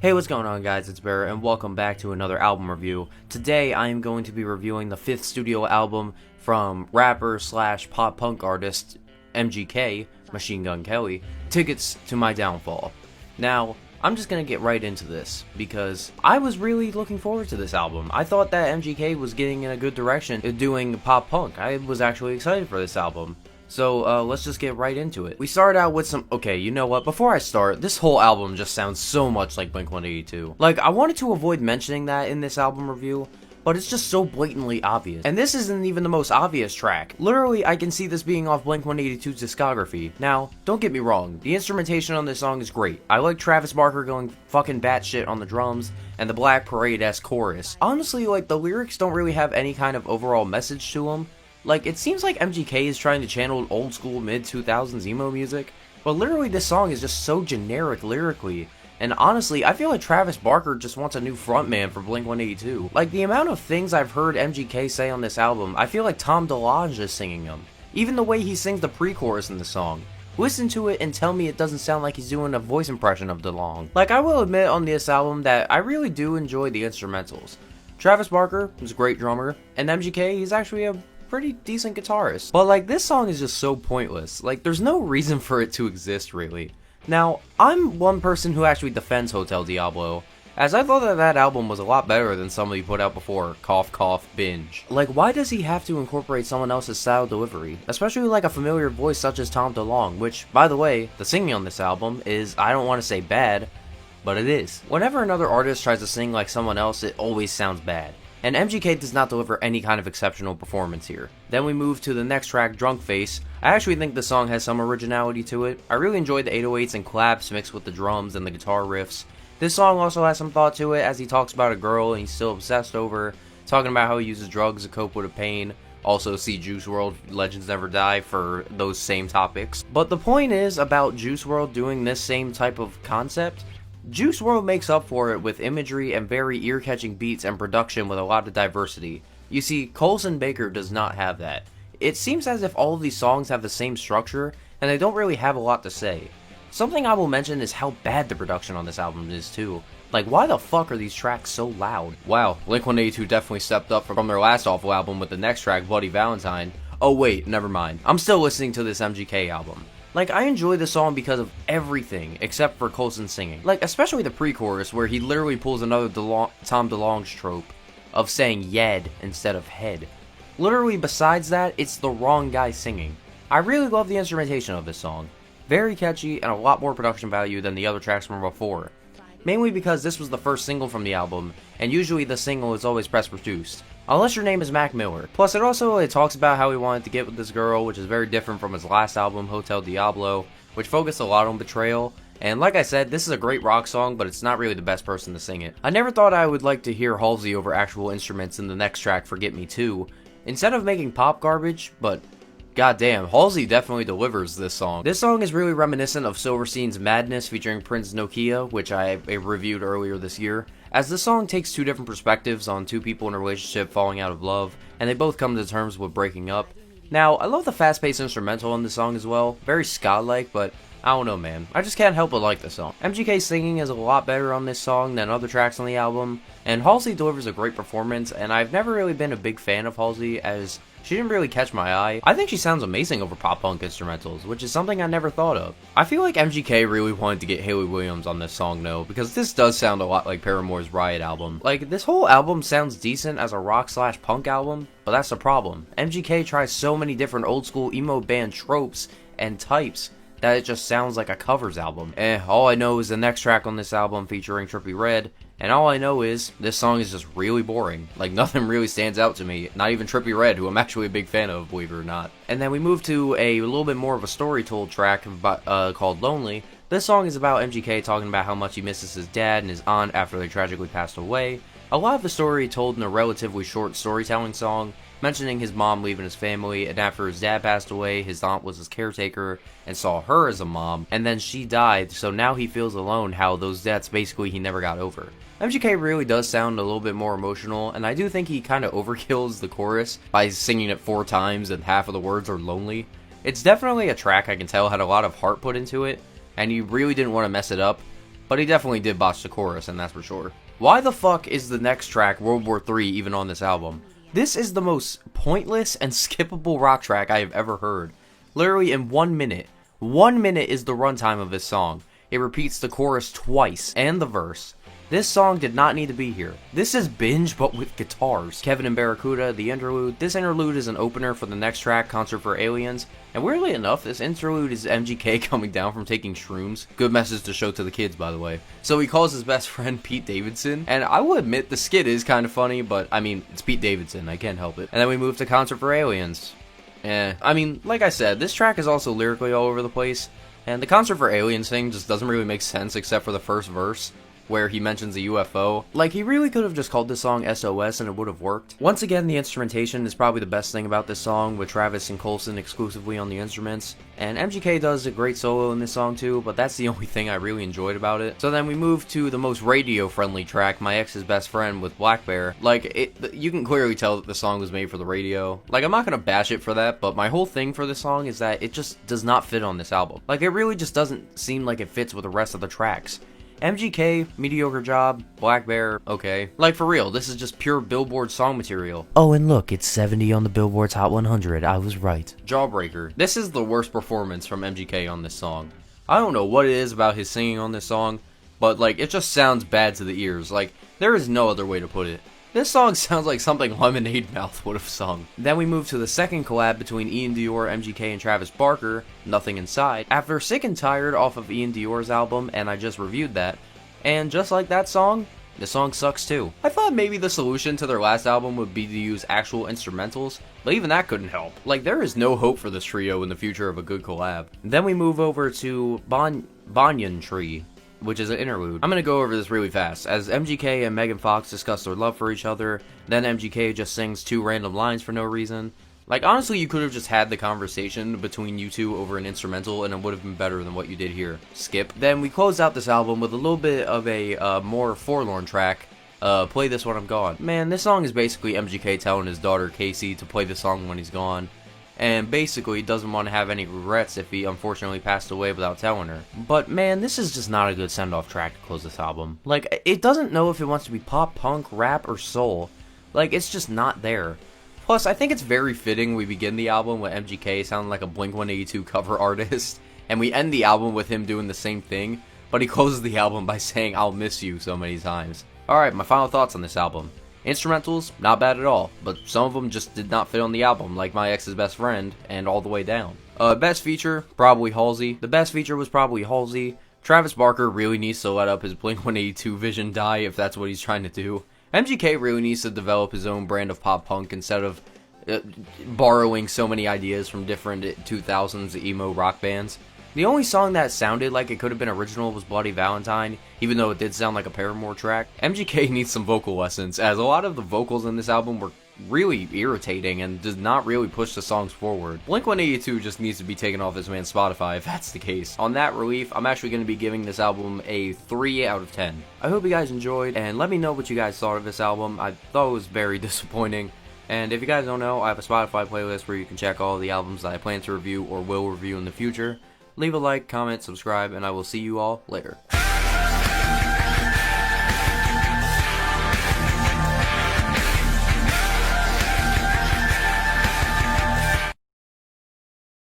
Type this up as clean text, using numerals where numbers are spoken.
Hey, what's going on, guys? It's Bear, and welcome back to another album review. Today, I am going to be reviewing the 5th studio album from rapper slash pop punk artist MGK, Machine Gun Kelly, Tickets to My Downfall. Now, I'm just gonna get right into this, because I was really looking forward to this album. I thought that MGK was getting in a good direction doing pop punk. I was actually excited for this album. So, let's just get right into it. We start out with some... Okay, you know what? Before I start, this whole album just sounds so much like Blink-182. Like, I wanted to avoid mentioning that in this album review, but it's just so blatantly obvious. And this isn't even the most obvious track. Literally, I can see this being off Blink-182's discography. Now, don't get me wrong, the instrumentation on this song is great. I like Travis Barker going fucking batshit on the drums, and the Black Parade-esque chorus. Honestly, like, the lyrics don't really have any kind of overall message to them. Like, it seems like MGK is trying to channel old school mid-2000s emo music, but literally this song is just so generic lyrically, and honestly, I feel like Travis Barker just wants a new frontman for Blink-182. Like, the amount of things I've heard MGK say on this album, I feel like Tom DeLonge is singing them. Even the way he sings the pre-chorus in the song. Listen to it and tell me it doesn't sound like he's doing a voice impression of DeLonge. Like, I will admit on this album that I really do enjoy the instrumentals. Travis Barker is a great drummer, and MGK, he's actually a pretty decent guitarist. But like, this song is just so pointless. Like, there's no reason for it to exist, really. Now, I'm one person who actually defends Hotel Diablo, as I thought that that album was a lot better than somebody put out before, cough cough binge. Like, why does he have to incorporate someone else's style delivery? Especially like a familiar voice such as Tom DeLonge, which, by the way, the singing on this album is, I don't want to say bad, but it is. Whenever another artist tries to sing like someone else, it always sounds bad. And MGK does not deliver any kind of exceptional performance here. Then we move to the next track, Drunk Face. I actually think the song has some originality to it. I really enjoyed the 808s and claps mixed with the drums and the guitar riffs. This song also has some thought to it, as he talks about a girl and he's still obsessed over her, talking about how he uses drugs to cope with the pain. Also see Juice WRLD, Legends Never Die for those same topics. But the point is about Juice WRLD doing this same type of concept. Juice WRLD makes up for it with imagery and very ear-catching beats and production with a lot of diversity. You see, Colson Baker does not have that. It seems as if all of these songs have the same structure, and they don't really have a lot to say. Something I will mention is how bad the production on this album is too. Like, why the fuck are these tracks so loud? Wow, Blink-182 definitely stepped up from their last awful album with the next track, Bloody Valentine. Oh wait, never mind. I'm still listening to this MGK album. Like, I enjoy the song because of everything, except for Colson singing. Like, especially the pre-chorus, where he literally pulls another Tom DeLonge trope of saying yed instead of head. Literally, besides that, it's the wrong guy singing. I really love the instrumentation of this song. Very catchy, and a lot more production value than the other tracks from before. Mainly because this was the first single from the album, and usually the single is always press-produced. Unless your name is Mac Miller. Plus, it talks about how he wanted to get with this girl, which is very different from his last album, Hotel Diablo, which focused a lot on betrayal. And like I said, this is a great rock song, but it's not really the best person to sing it. I never thought I would like to hear Halsey over actual instruments in the next track, Forget Me Too, instead of making pop garbage, but goddamn, Halsey definitely delivers this song. This song is really reminiscent of Silverstein's Madness featuring Prince Nokia, which I reviewed earlier this year, as the song takes two different perspectives on two people in a relationship falling out of love, and they both come to terms with breaking up. Now, I love the fast-paced instrumental on this song as well, very ska-like, but I don't know, man. I just can't help but like this song. MGK's singing is a lot better on this song than other tracks on the album, and Halsey delivers a great performance, and I've never really been a big fan of Halsey, as she didn't really catch my eye. I think she sounds amazing over pop-punk instrumentals, which is something I never thought of. I feel like MGK really wanted to get Hayley Williams on this song though, because this does sound a lot like Paramore's Riot album. Like, this whole album sounds decent as a rock/punk album, but that's the problem. MGK tries so many different old-school emo band tropes and types that it just sounds like a covers album. All I know is the next track on this album featuring Trippie Redd, and all I know is, this song is just really boring. Like, nothing really stands out to me, not even Trippie Redd, who I'm actually a big fan of, believe it or not. And then we move to a little bit more of a story-told track called Lonely. This song is about MGK talking about how much he misses his dad and his aunt after they tragically passed away. A lot of the story told in a relatively short storytelling song, mentioning his mom leaving his family, and after his dad passed away, his aunt was his caretaker and saw her as a mom, and then she died, so now he feels alone, how those deaths basically he never got over. MGK really does sound a little bit more emotional, and I do think he kind of overkills the chorus by singing it 4 times and half of the words are lonely. It's definitely a track I can tell had a lot of heart put into it, and he really didn't want to mess it up, but he definitely did botch the chorus, and that's for sure. Why the fuck is the next track, World War III, even on this album? This is the most pointless and skippable rock track I have ever heard. Literally in 1 minute. 1 minute is the runtime of this song. It repeats the chorus twice, and the verse. This song did not need to be here. This is Binge, but with guitars. Kevin and Barracuda, the interlude. This interlude is an opener for the next track, Concert for Aliens. And weirdly enough, this interlude is MGK coming down from taking shrooms. Good message to show to the kids, by the way. So he calls his best friend Pete Davidson. And I will admit, the skit is kind of funny, but I mean, it's Pete Davidson. I can't help it. And then we move to Concert for Aliens. I mean, like I said, this track is also lyrically all over the place. And the Concert for Aliens thing just doesn't really make sense except for the first verse, where he mentions a UFO. Like, he really could have just called this song SOS and it would have worked. Once again, the instrumentation is probably the best thing about this song, with Travis and Coulson exclusively on the instruments. And MGK does a great solo in this song too, but that's the only thing I really enjoyed about it. So then we move to the most radio-friendly track, My Ex's Best Friend with Black Bear. Like, you can clearly tell that the song was made for the radio. Like, I'm not gonna bash it for that, but my whole thing for this song is that it just does not fit on this album. Like, it really just doesn't seem like it fits with the rest of the tracks. MGK, mediocre job. Black Bear, okay. Like, for real, this is just pure Billboard song material. Oh, and look, it's 70 on the Billboard's Hot 100. I was right. Jawbreaker. This is the worst performance from MGK on this song. I don't know what it is about his singing on this song, but, like, it just sounds bad to the ears. Like, there is no other way to put it. This song sounds like something Lemonade Mouth would have sung. Then we move to the second collab between Ian Dior, MGK, and Travis Barker, Nothing Inside. After Sick and Tired off of Ian Dior's album, and I just reviewed that, and just like that song, the song sucks too. I thought maybe the solution to their last album would be to use actual instrumentals, but even that couldn't help. Like, there is no hope for this trio in the future of a good collab. Then we move over to Banyan Tree, which is an interlude. I'm gonna go over this really fast. As MGK and Megan Fox discuss their love for each other, then MGK just sings 2 random lines for no reason. Like, honestly, you could have just had the conversation between you two over an instrumental and it would have been better than what you did here. Skip. Then we close out this album with a little bit of a more forlorn track, Play This When I'm Gone. Man, this song is basically MGK telling his daughter Casey to play the song when he's gone. And basically doesn't want to have any regrets if he unfortunately passed away without telling her. But man, this is just not a good send-off track to close this album. Like, it doesn't know if it wants to be pop, punk, rap, or soul. Like, it's just not there. Plus, I think it's very fitting we begin the album with MGK sounding like a Blink-182 cover artist, and we end the album with him doing the same thing, but he closes the album by saying, "I'll miss you" so many times. Alright, my final thoughts on this album. Instrumentals, not bad at all, but some of them just did not fit on the album, like My Ex's Best Friend, and All the Way Down. Best feature, probably Halsey. The best feature was probably Halsey. Travis Barker really needs to let up his Blink-182 vision die if that's what he's trying to do. MGK really needs to develop his own brand of pop-punk instead of borrowing so many ideas from different 2000s emo rock bands. The only song that sounded like it could have been original was Bloody Valentine, even though it did sound like a Paramore track. MGK needs some vocal lessons, as a lot of the vocals in this album were really irritating and did not really push the songs forward. Blink-182 just needs to be taken off this man's Spotify if that's the case. On that relief, I'm actually going to be giving this album a 3 out of 10. I hope you guys enjoyed, and let me know what you guys thought of this album. I thought it was very disappointing. And if you guys don't know, I have a Spotify playlist where you can check all the albums that I plan to review or will review in the future. Leave a like, comment, subscribe, and I will see you all later.